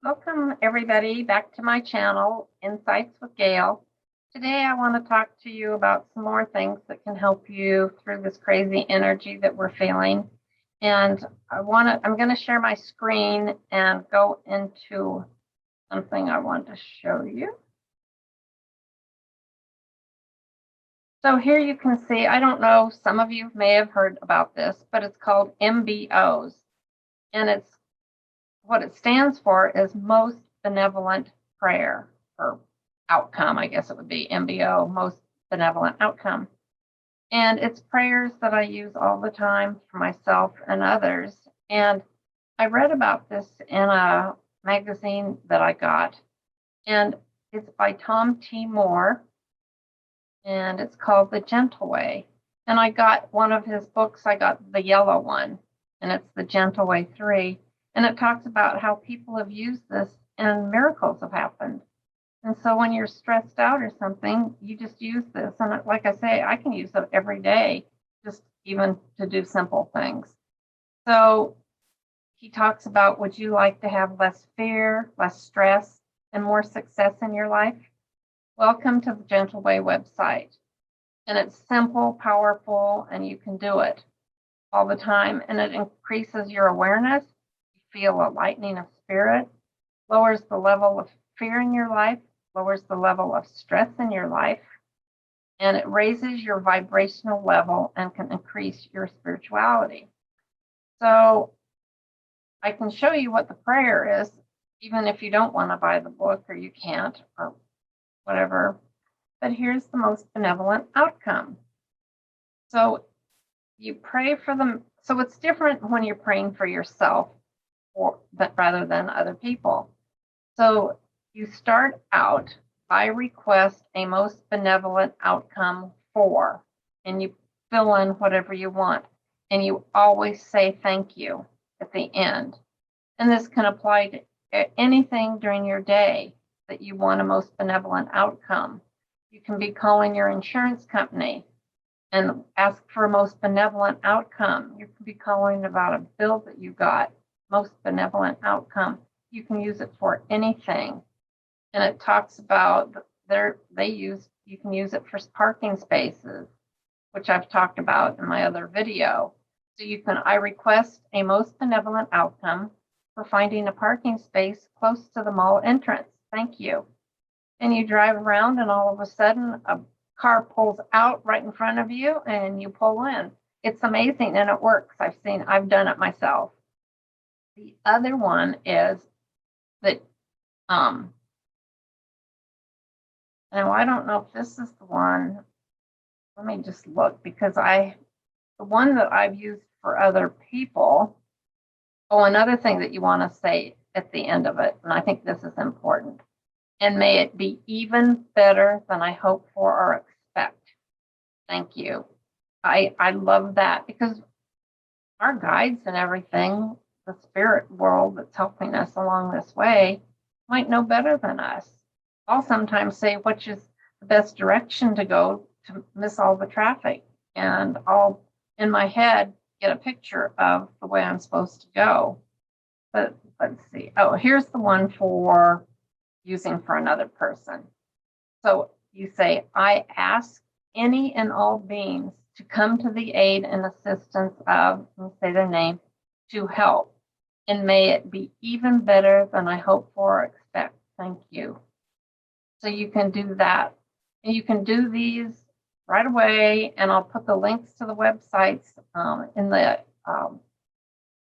Welcome, everybody, back to my channel, Insights with Gail. Today, I want to talk to you about some more things that can help you through this crazy energy that we're feeling. And I'm going to share my screen and go into something I want to show you. So here you can see, I don't know, some of you may have heard about this, but it's called MBOs. And what it stands for is Most Benevolent Prayer, or outcome, I guess it would be MBO, Most Benevolent Outcome. And it's prayers that I use all the time for myself and others. And I read about this in a magazine that I got, and it's by Tom T. Moore, and it's called The Gentle Way. And I got one of his books, I got the yellow one, and it's The Gentle Way 3. And it talks about how people have used this and miracles have happened. And so when you're stressed out or something, you just use this. And like I say, I can use it every day, just even to do simple things. So he talks about, would you like to have less fear, less stress, and more success in your life? Welcome to the Gentle Way website. And it's simple, powerful, and you can do it all the time. And it increases your awareness. Feel a lightening of spirit, lowers the level of fear in your life, lowers the level of stress in your life, and it raises your vibrational level and can increase your spirituality. So I can show you what the prayer is, even if you don't want to buy the book or you can't or whatever. But here's the most benevolent outcome. So you pray for them. So it's different when you're praying for yourself rather than other people. So you start out, I request a most benevolent outcome for, and you fill in whatever you want. And you always say thank you at the end. And this can apply to anything during your day that you want a most benevolent outcome. You can be calling your insurance company and ask for a most benevolent outcome. You can be calling about a bill that you got. Most benevolent outcome. You can use it for anything. And it talks about you can use it for parking spaces, which I've talked about in my other video. So I request a most benevolent outcome for finding a parking space close to the mall entrance. Thank you. And you drive around and all of a sudden a car pulls out right in front of you and you pull in. It's amazing and it works. I've done it myself. The other one is that, now I don't know if this is the one. Let me just look because the one that I've used for other people. Oh, another thing that you want to say at the end of it, and I think this is important. And may it be even better than I hope for or expect. Thank you. I love that because our guides and everything, the spirit world that's helping us along this way, might know better than us. I'll sometimes say which is the best direction to go to miss all the traffic. And I'll, in my head, get a picture of the way I'm supposed to go. But let's see. Oh, here's the one for using for another person. So you say, I ask any and all beings to come to the aid and assistance of, and say their name, to help. And may it be even better than I hope for or expect. Thank you. So you can do that. And you can do these right away. And I'll put the links to the websites in the, I'm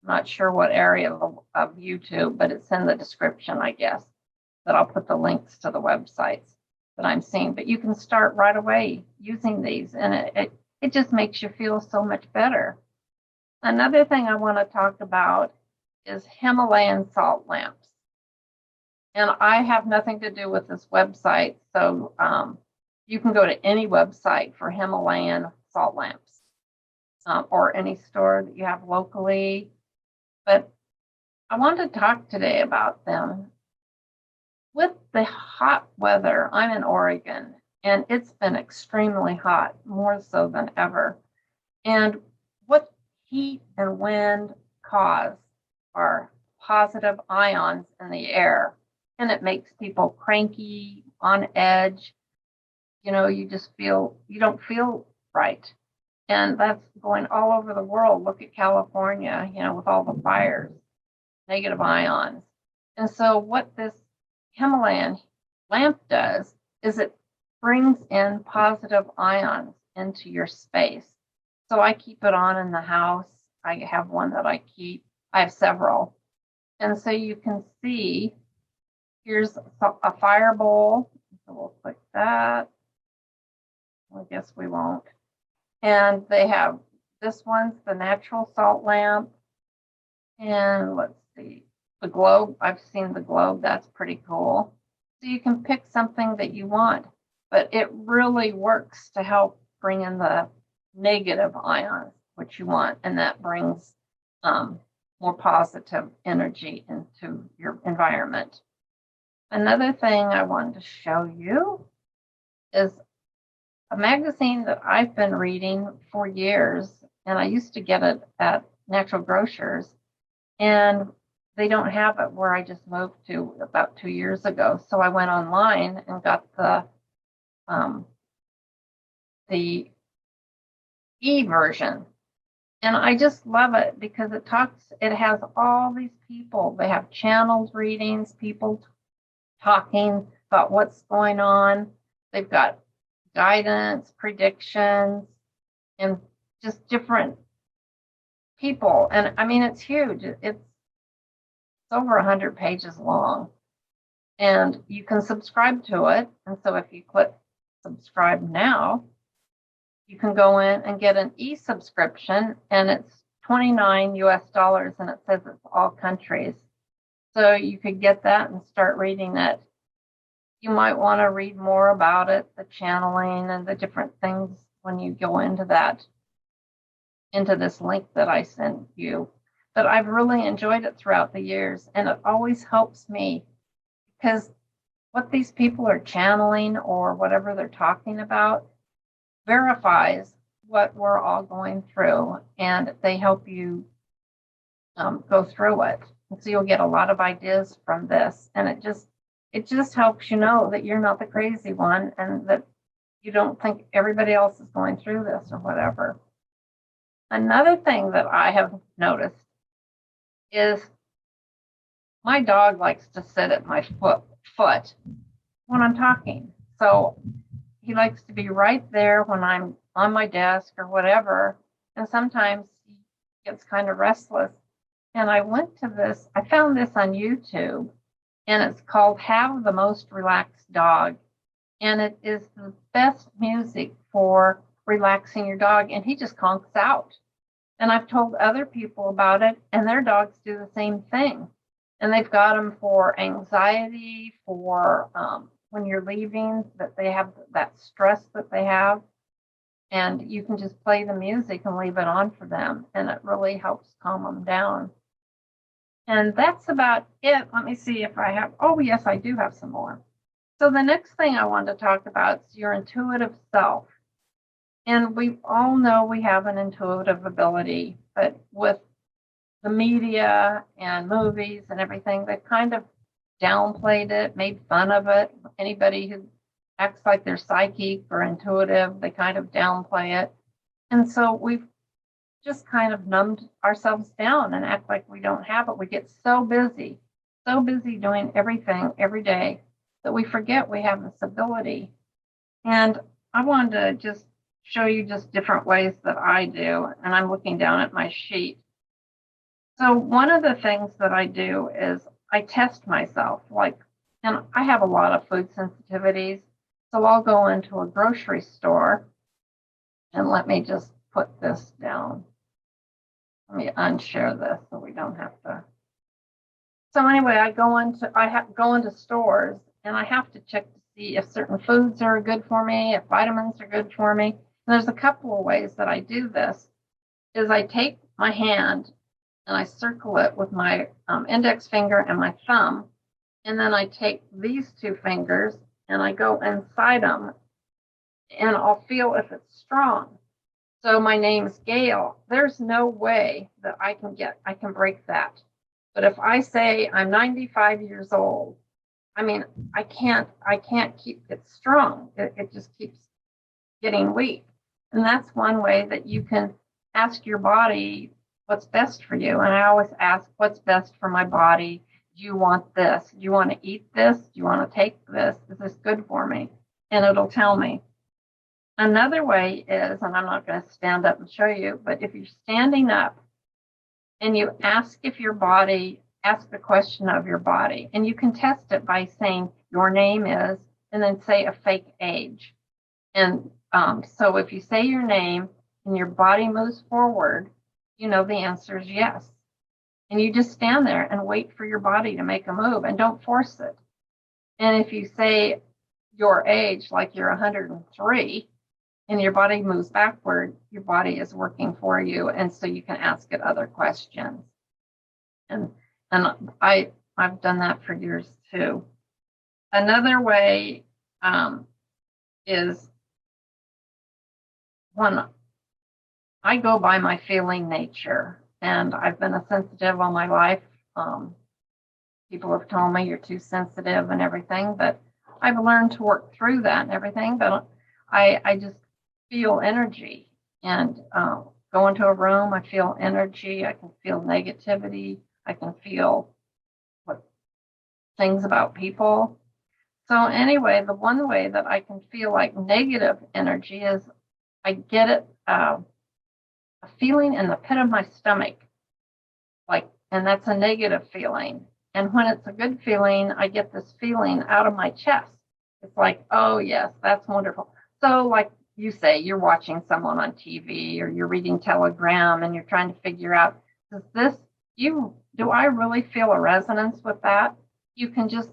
not sure what area of YouTube, but it's in the description, I guess, that I'll put the links to the websites that I'm seeing. But you can start right away using these. And it just makes you feel so much better. Another thing I want to talk about is Himalayan salt lamps. And I have nothing to do with this website, so you can go to any website for Himalayan salt lamps or any store that you have locally. But I want to talk today about them. With the hot weather, I'm in Oregon, and it's been extremely hot, more so than ever. And what heat and wind cause are positive ions in the air, and it makes people cranky, on edge. You just you don't feel right. And that's going all over the world. Look at California, with all the fires, negative ions. And so what this Himalayan lamp does is it brings in positive ions into your space. So I keep it on in the house. I have one that I keep. I have several. And so you can see, here's a fire bowl. So we'll click that. I guess we won't. And they have, this one's the natural salt lamp. And let's see, the globe. I've seen the globe. That's pretty cool. So you can pick something that you want, but it really works to help bring in the negative ions, which you want. And that brings more positive energy into your environment. Another thing I wanted to show you is a magazine that I've been reading for years, and I used to get it at Natural Grocers, and they don't have it where I just moved to about 2 years ago. So I went online and got the e-version. And I just love it because it has all these people. They have channels, readings, people talking about what's going on. They've got guidance, predictions, and just different people. And I mean, it's huge. It's over 100 pages long. And you can subscribe to it. And so if you click subscribe now, you can go in and get an e-subscription, and it's $29 US, and it says it's all countries. So you could get that and start reading it. You might want to read more about it, the channeling and the different things when you go into this link that I sent you. But I've really enjoyed it throughout the years, and it always helps me because what these people are channeling or whatever they're talking about verifies what we're all going through, and they help you go through it. And so you'll get a lot of ideas from this, and it just helps you know that you're not the crazy one and that you don't think everybody else is going through this or whatever. Another thing that I have noticed is my dog likes to sit at my foot when I'm talking. So he likes to be right there when I'm on my desk or whatever. And sometimes he gets kind of restless. And I found this on YouTube, and it's called Have the Most Relaxed Dog. And it is the best music for relaxing your dog. And he just conks out. And I've told other people about it, and their dogs do the same thing. And they've got them for anxiety, for when you're leaving, that they have that stress that they have. And you can just play the music and leave it on for them. And it really helps calm them down. And that's about it. Let me see if I have, oh, yes, I do have some more. So the next thing I want to talk about is your intuitive self. And we all know we have an intuitive ability, but with the media and movies and everything, they've kind of downplayed it, made fun of it. Anybody who acts like they're psychic or intuitive, they kind of downplay it. And so we've just kind of numbed ourselves down and act like we don't have it. We get so busy doing everything every day that we forget we have this ability. And I wanted to just show you just different ways that I do. And I'm looking down at my sheet. So one of the things that I do is I test myself, and I have a lot of food sensitivities. So I'll go into a grocery store, and let me just put this down. Let me unshare this so we don't have to. So anyway, I go into stores, and I have to check to see if certain foods are good for me, if vitamins are good for me. And there's a couple of ways that I do this. Is I take my hand and I circle it with my index finger and my thumb, and then I take these two fingers and I go inside them, and I'll feel if it's strong. So my name's Gail. There's no way that I can break that. But if I say I'm 95 years old, I mean, I can't keep it strong. It just keeps getting weak. And that's one way that you can ask your body what's best for you. And I always ask, what's best for my body? Do you want this? Do you want to eat this? Do you want to take this? Is this good for me? And it'll tell me. Another way is, and I'm not going to stand up and show you, but if you're standing up and you ask the question of your body, and you can test it by saying your name is, and then say a fake age. And so if you say your name and your body moves forward, you know the answer is yes. And you just stand there and wait for your body to make a move and don't force it. And if you say your age, like you're 103, and your body moves backward, your body is working for you. And so you can ask it other questions. And I've done that for years too. Another way is when I go by my feeling nature, and I've been a sensitive all my life. People have told me you're too sensitive and everything, but I've learned to work through that and everything. But I just feel energy, and go into a room, I feel energy. I can feel negativity. I can feel things about people. So anyway, the one way that I can feel like negative energy is I get it, a feeling in the pit of my stomach, and that's a negative feeling. And when it's a good feeling, I get this feeling out of my chest. It's like, oh yes, that's wonderful. So like you say, you're watching someone on TV or you're reading Telegram and you're trying to figure out, do I really feel a resonance with that? You can just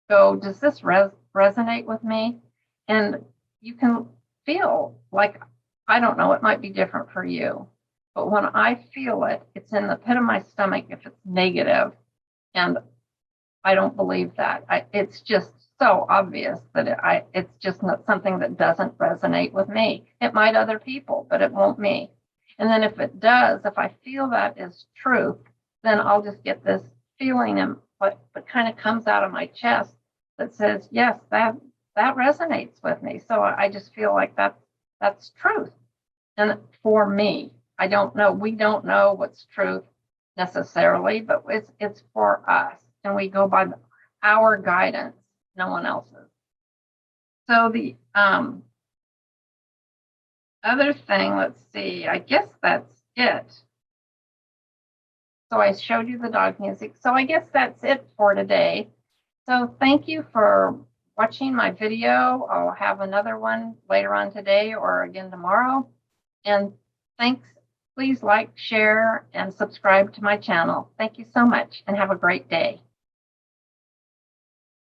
go, does this resonate with me? And you can feel like, I don't know, it might be different for you. But when I feel it, it's in the pit of my stomach if it's negative. And I don't believe that. It's just so obvious that it's just not something that doesn't resonate with me. It might other people, but it won't me. And then if it does, if I feel that is truth, then I'll just get this feeling and what kind of comes out of my chest that says, yes, that resonates with me. So I just feel like that's truth. And for me, I don't know. We don't know what's truth necessarily, but it's for us. And we go by our guidance, no one else's. So the other thing, let's see, I guess that's it. So I showed you the dog music. So I guess that's it for today. So thank you for watching my video. I'll have another one later on today or again tomorrow. And thanks. Please like, share, and subscribe to my channel. Thank you so much and have a great day.